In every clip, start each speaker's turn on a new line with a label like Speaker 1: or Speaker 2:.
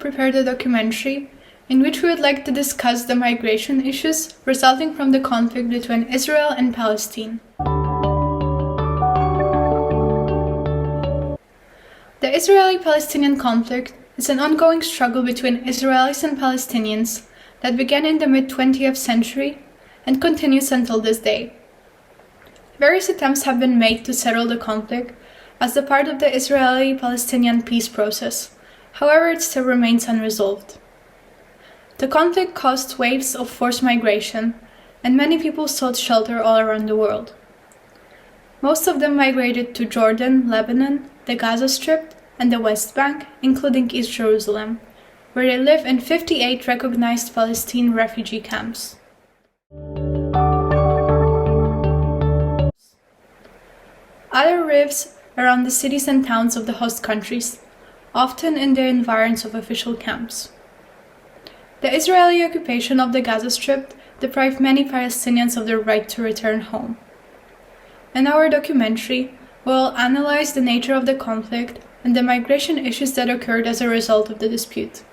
Speaker 1: prepared a documentary in which we would like to discuss the migration issues resulting from the conflict between Israel and Palestine. The Israeli-Palestinian conflict is an ongoing struggle between Israelis and Palestinians that began in the mid-20th century and continues until this day. Various attempts have been made to settle the conflict as a part of the Israeli-Palestinian peace process. However, it still remains unresolved. The conflict caused waves of forced migration, and many people sought shelter all around the world. Most of them migrated to Jordan, Lebanon, the Gaza Strip, and the West Bank, including East Jerusalem, where they live in 58 recognized Palestinian refugee camps. Other lives around the cities and towns of the host countries, often in the environs of official camps. The Israeli occupation of the Gaza Strip deprived many Palestinians of their right to return home. In our documentary, we will analyze the nature of the conflict and the migration issues that occurred as a result of the dispute.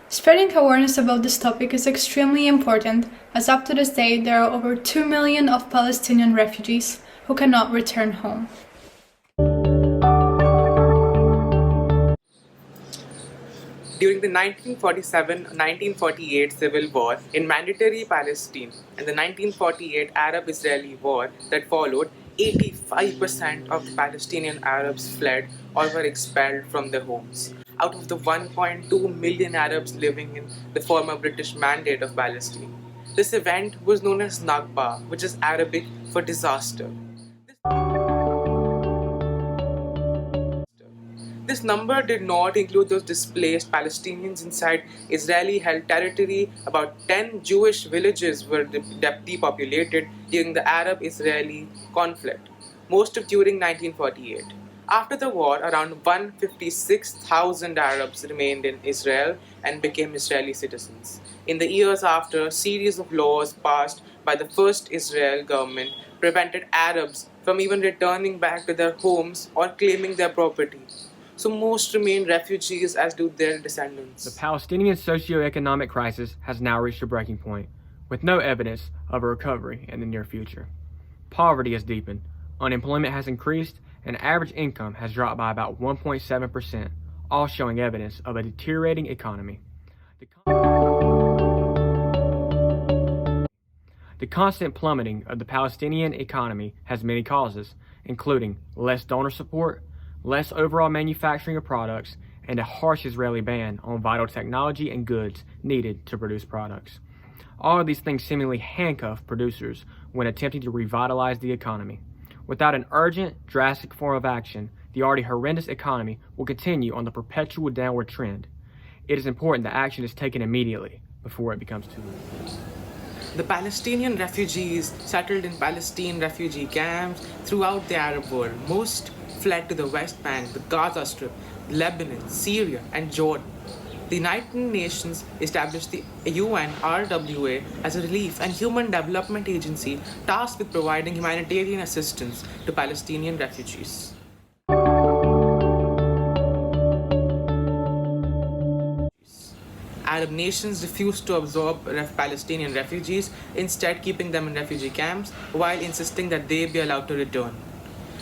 Speaker 1: Spreading awareness about this topic is extremely important, as up to this day there are over 2 million of Palestinian refugees who cannot return home.
Speaker 2: During the 1947-1948 civil war in Mandatory Palestine and the 1948 Arab-Israeli war that followed, 85% of the Palestinian Arabs fled or were expelled from their homes. Out of the 1.2 million Arabs living in the former British Mandate of Palestine. This event was known as Nakba, which is Arabic for disaster. This number did not include those displaced Palestinians inside Israeli-held territory. About 10 Jewish villages were depopulated during the Arab-Israeli conflict, most of during 1948. After the war, around 156,000 Arabs remained in Israel and became Israeli citizens. In the years after, a series of laws passed by the first Israel government prevented Arabs from even returning back to their homes or claiming their property. So most remain refugees, as do their descendants.
Speaker 3: The Palestinian socio-economic crisis has now reached a breaking point, with no evidence of a recovery in the near future. Poverty has deepened, unemployment has increased, and average income has dropped by about 1.7%, all showing evidence of a deteriorating economy. The constant plummeting of the Palestinian economy has many causes, including less donor support, less overall manufacturing of products, and a harsh Israeli ban on vital technology and goods needed to produce products. All of these things seemingly handcuff producers when attempting to revitalize the economy. Without an urgent, drastic form of action, the already horrendous economy will continue on the perpetual downward trend. It is important that action is taken immediately before it becomes too late.
Speaker 2: The Palestinian refugees settled in Palestine refugee camps throughout the Arab world. Most fled to the West Bank, the Gaza Strip, Lebanon, Syria, and Jordan. The United Nations established the UNRWA as a relief and human development agency tasked with providing humanitarian assistance to Palestinian refugees. Arab nations refused to absorb Palestinian refugees, instead keeping them in refugee camps while insisting that they be allowed to return.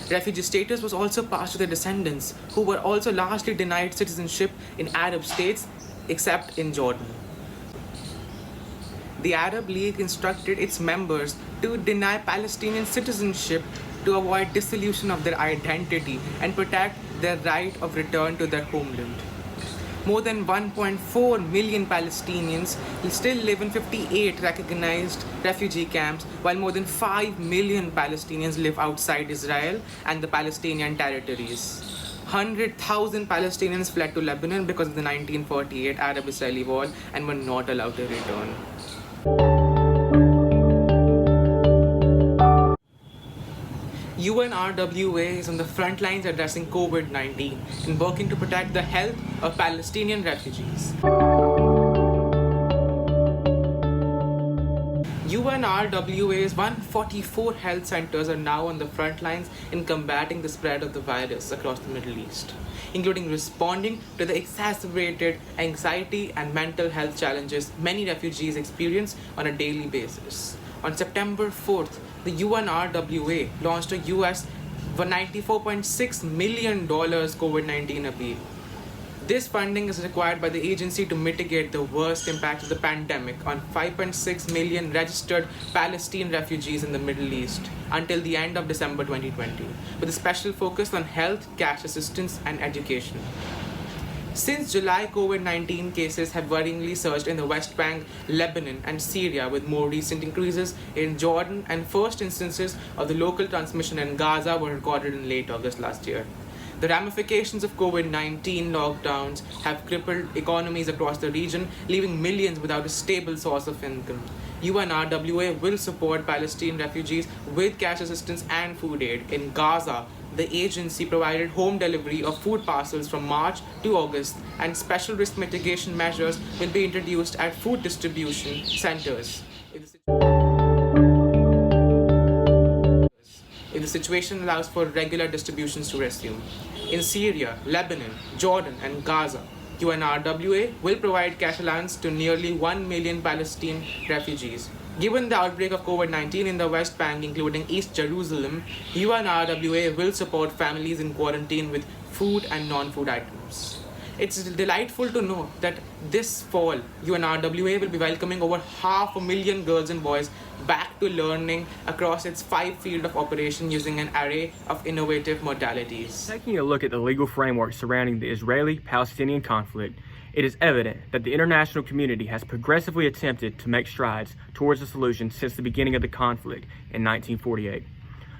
Speaker 2: Refugee status was also passed to their descendants, who were also largely denied citizenship in Arab states, except in Jordan. The Arab League instructed its members to deny Palestinian citizenship to avoid dissolution of their identity and protect their right of return to their homeland. More than 1.4 million Palestinians still live in 58 recognized refugee camps, while more than 5 million Palestinians live outside Israel and the Palestinian territories. 100,000 Palestinians fled to Lebanon because of the 1948 Arab-Israeli war and were not allowed to return. UNRWA is on the front lines addressing COVID-19 and working to protect the health of Palestinian refugees. UNRWA's 144 health centers are now on the front lines in combating the spread of the virus across the Middle East, including responding to the exacerbated anxiety and mental health challenges many refugees experience on a daily basis. On September 4th, the UNRWA launched a US $94.6 million COVID-19 appeal. This funding is required by the agency to mitigate the worst impact of the pandemic on 5.6 million registered Palestinian refugees in the Middle East until the end of December 2020, with a special focus on health, cash assistance, and education. Since July, COVID-19 cases have worryingly surged in the West Bank, Lebanon, and Syria, with more recent increases in Jordan, and first instances of the local transmission in Gaza were recorded in late August last year. The ramifications of COVID-19 lockdowns have crippled economies across the region, leaving millions without a stable source of income. UNRWA will support Palestinian refugees with cash assistance and food aid. In Gaza, the agency provided home delivery of food parcels from March to August, and special risk mitigation measures will be introduced at food distribution centers. If the situation allows for regular distributions to resume. In Syria, Lebanon, Jordan, and Gaza, UNRWA will provide cash allowance to nearly 1 million Palestinian refugees. Given the outbreak of COVID-19 in the West Bank, including East Jerusalem, UNRWA will support families in quarantine with food and non-food items. It's delightful to know that this fall, UNRWA will be welcoming over 500,000 girls and boys back to learning across its 5 fields of operation using an array of innovative modalities.
Speaker 3: Taking a look at the legal framework surrounding the Israeli-Palestinian conflict, it is evident that the international community has progressively attempted to make strides towards a solution since the beginning of the conflict in 1948.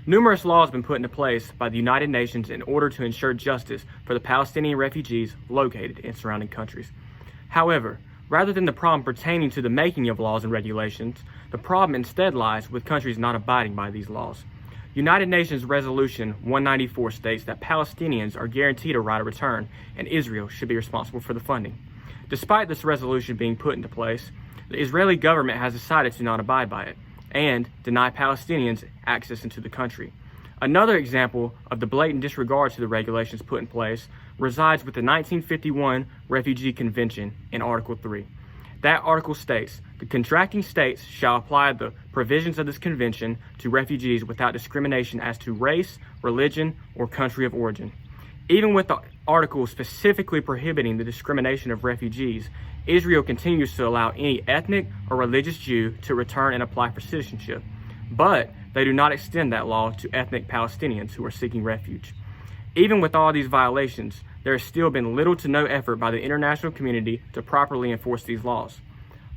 Speaker 3: Numerous laws have been put into place by the United Nations in order to ensure justice for the Palestinian refugees located in surrounding countries. However, rather than the problem pertaining to the making of laws and regulations, the problem instead lies with countries not abiding by these laws. United Nations Resolution 194 states that Palestinians are guaranteed a right of return and Israel should be responsible for the funding. Despite this resolution being put into place, the Israeli government has decided to not abide by it and deny Palestinians access into the country. Another example of the blatant disregard to the regulations put in place resides with the 1951 Refugee Convention in Article 3. That article states, the contracting states shall apply the provisions of this convention to refugees without discrimination as to race, religion, or country of origin. Even with the article specifically prohibiting the discrimination of refugees, Israel continues to allow any ethnic or religious Jew to return and apply for citizenship. But they do not extend that law to ethnic Palestinians who are seeking refuge. Even with all these violations, there has still been little to no effort by the international community to properly enforce these laws.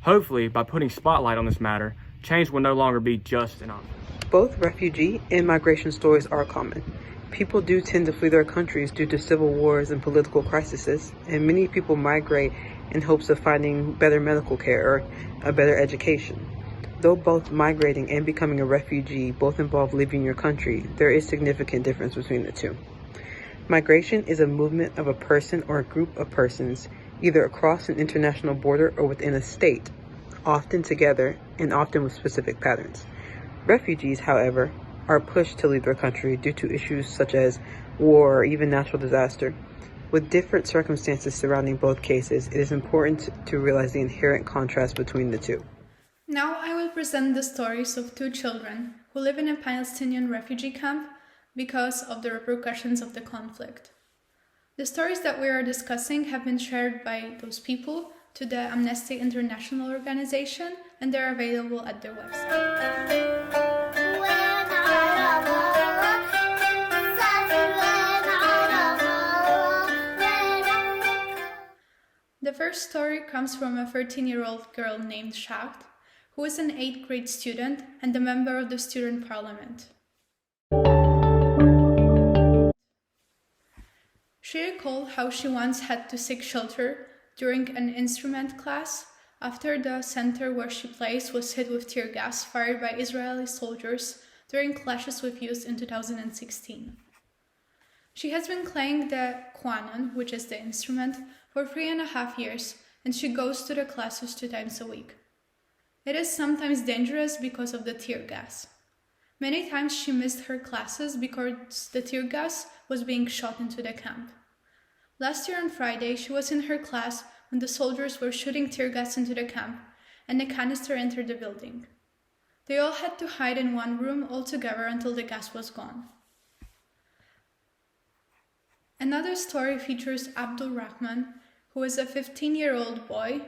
Speaker 3: Hopefully, by putting spotlight on this matter, change will no longer be just an option.
Speaker 4: Both refugee and migration stories are common. People do tend to flee their countries due to civil wars and political crises, and many people migrate in hopes of finding better medical care or a better education. Though both migrating and becoming a refugee both involve leaving your country, there is significant difference between the two. Migration is a movement of a person or a group of persons, either across an international border or within a state, often together and often with specific patterns. Refugees, however, are pushed to leave their country due to issues such as war or even natural disaster. With different circumstances surrounding both cases, it is important to realize the inherent contrast between the two.
Speaker 1: Now I will present the stories of 2 children who live in a Palestinian refugee camp because of the repercussions of the conflict. The stories that we are discussing have been shared by those people to the Amnesty International organization, and they're available at their website. The first story comes from a 13-year-old girl named Shaht, who is an 8th grade student and a member of the student parliament. She recalled how she once had to seek shelter during an instrument class after the center where she plays was hit with tear gas fired by Israeli soldiers during clashes with youth in 2016. She has been playing the Quanon, which is the instrument, for 3.5 years, and she goes to the classes 2 times a week. It is sometimes dangerous because of the tear gas. Many times she missed her classes because the tear gas was being shot into the camp. Last year on Friday, she was in her class when the soldiers were shooting tear gas into the camp and a canister entered the building. They all had to hide in one room all together until the gas was gone. Another story features Abdul Rahman, who is a 15-year-old boy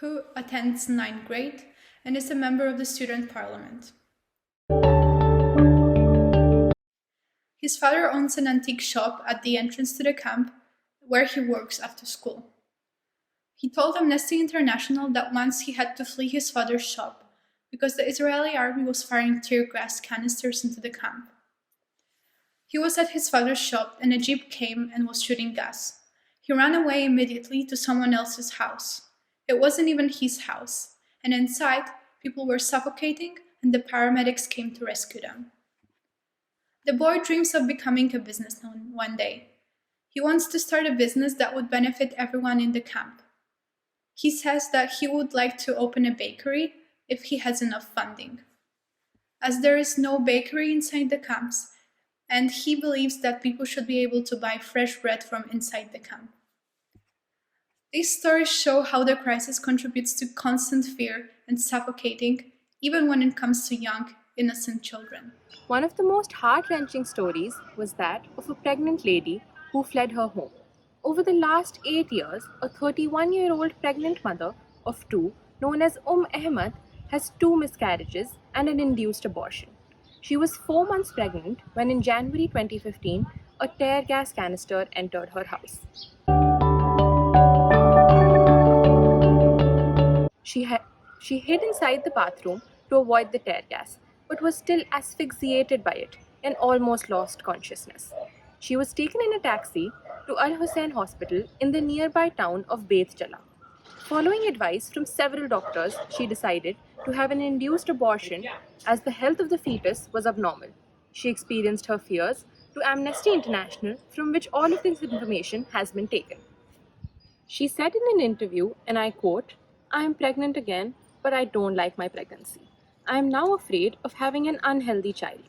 Speaker 1: who attends 9th grade and is a member of the student parliament. His father owns an antique shop at the entrance to the camp where he works after school. He told Amnesty International that once he had to flee his father's shop because the Israeli army was firing tear gas canisters into the camp. He was at his father's shop and a jeep came and was shooting gas. He ran away immediately to someone else's house. It wasn't even his house, and inside, people were suffocating and the paramedics came to rescue them. The boy dreams of becoming a businessman one day. He wants to start a business that would benefit everyone in the camp. He says that he would like to open a bakery if he has enough funding. As there is no bakery inside the camps, and he believes that people should be able to buy fresh bread from inside the camp. These stories show how the crisis contributes to constant fear and suffocating, even when it comes to young, innocent children.
Speaker 5: One of the most heart-wrenching stories was that of a pregnant lady who fled her home. Over the last 8 years, a 31-year-old pregnant mother of 2, known as Ahmed, has 2 miscarriages and an induced abortion. She was 4 months pregnant when in January 2015, a tear gas canister entered her house. She hid inside the bathroom to avoid the tear gas, but was still asphyxiated by it and almost lost consciousness. She was taken in a taxi to Al Hussein Hospital in the nearby town of Beit Jala. Following advice from several doctors, she decided to have an induced abortion as the health of the fetus was abnormal. She experienced her fears to Amnesty International, from which all of this information has been taken. She said in an interview, and I quote, "I am pregnant again, but I don't like my pregnancy. I am now afraid of having an unhealthy child.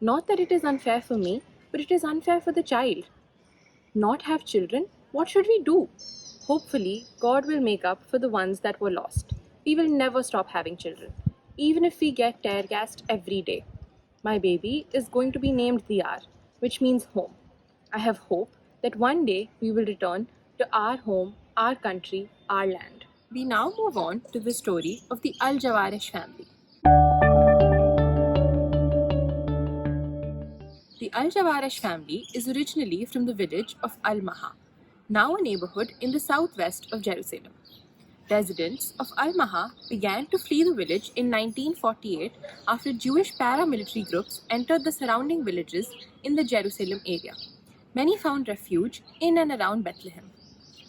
Speaker 5: Not that it is unfair for me, but it is unfair for the child. Not have children? What should we do? Hopefully, God will make up for the ones that were lost. We will never stop having children, even if we get tear gassed every day. My baby is going to be named Diyar, which means home. I have hope that one day we will return to our home, our country, our land." We now move on to the story of the Al-Jawarish family. The Al-Jawarish family is originally from the village of Al-Maha, now a neighborhood in the southwest of Jerusalem. Residents of Al-Maha began to flee the village in 1948 after Jewish paramilitary groups entered the surrounding villages in the Jerusalem area. Many found refuge in and around Bethlehem.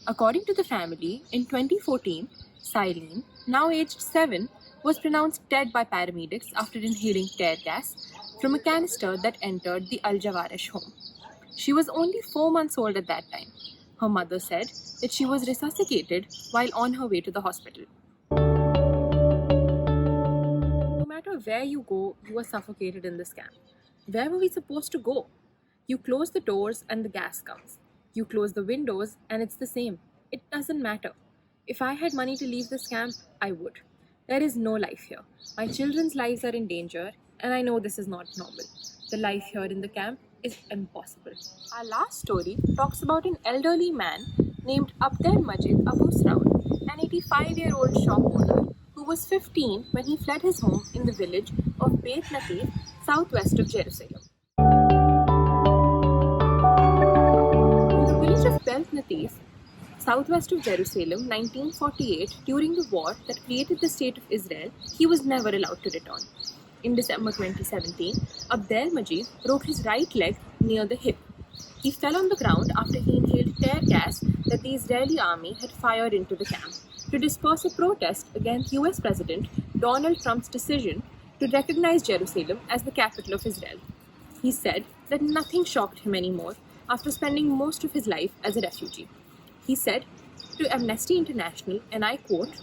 Speaker 5: According to the family, in 2014, Silene, now aged 7, was pronounced dead by paramedics after inhaling tear gas from a canister that entered the Al-Jawarish home. She was only 4 months old at that time. Her mother said that she was resuscitated while on her way to the hospital. No matter where you go, you are suffocated in this camp. Where were we supposed to go? You close the doors and the gas comes. You close the windows and it's the same. It doesn't matter. If I had money to leave this camp, I would. There is no life here. My children's lives are in danger, and I know this is not normal. The life here in the camp is impossible. Our last story talks about an elderly man named Abdel Majid Abu Sraun, an 85-year-old shop owner who was 15 when he fled his home in the village of Beit Natif, southwest of Jerusalem. In the village of Beit Natif, southwest of Jerusalem, 1948, during the war that created the state of Israel, he was never allowed to return. In December 2017, Abdel Majid broke his right leg near the hip. He fell on the ground after he inhaled tear gas that the Israeli army had fired into the camp to disperse a protest against US President Donald Trump's decision to recognize Jerusalem as the capital of Israel. He said that nothing shocked him anymore after spending most of his life as a refugee. He said to Amnesty International, and I quote,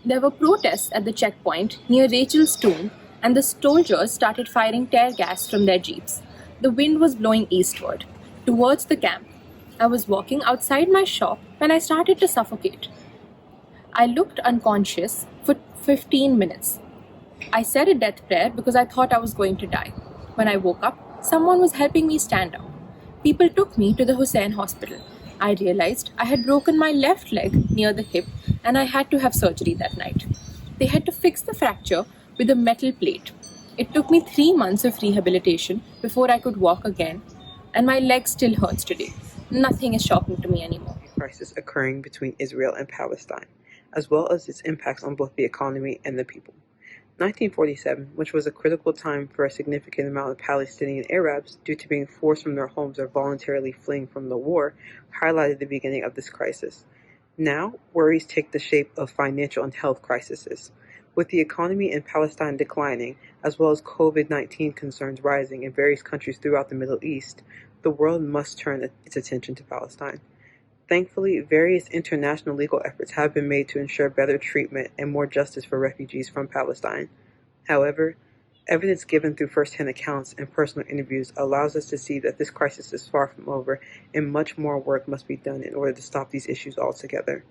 Speaker 5: There were protests at the checkpoint near Rachel's tomb, and the soldiers started firing tear gas from their jeeps. The wind was blowing eastward, towards the camp. I was walking outside my shop when I started to suffocate. I looked unconscious for 15 minutes. I said a death prayer because I thought I was going to die. When I woke up, someone was helping me stand up. People took me to the Hussein Hospital. I realized I had broken my left leg near the hip and I had to have surgery that night. They had to fix the fracture with a metal plate. It took me 3 months of rehabilitation before I could walk again, and my leg still hurts today. Nothing is shocking to me anymore.
Speaker 4: Crisis occurring between Israel and Palestine, as well as its impacts on both the economy and the people. 1947, which was a critical time for a significant amount of Palestinian Arabs due to being forced from their homes or voluntarily fleeing from the war, highlighted the beginning of this crisis. Now, worries take the shape of financial and health crises. With the economy in Palestine declining, as well as COVID-19 concerns rising in various countries throughout the Middle East, the world must turn its attention to Palestine. Thankfully, various international legal efforts have been made to ensure better treatment and more justice for refugees from Palestine. However, evidence given through first-hand accounts and personal interviews allows us to see that this crisis is far from over and much more work must be done in order to stop these issues altogether.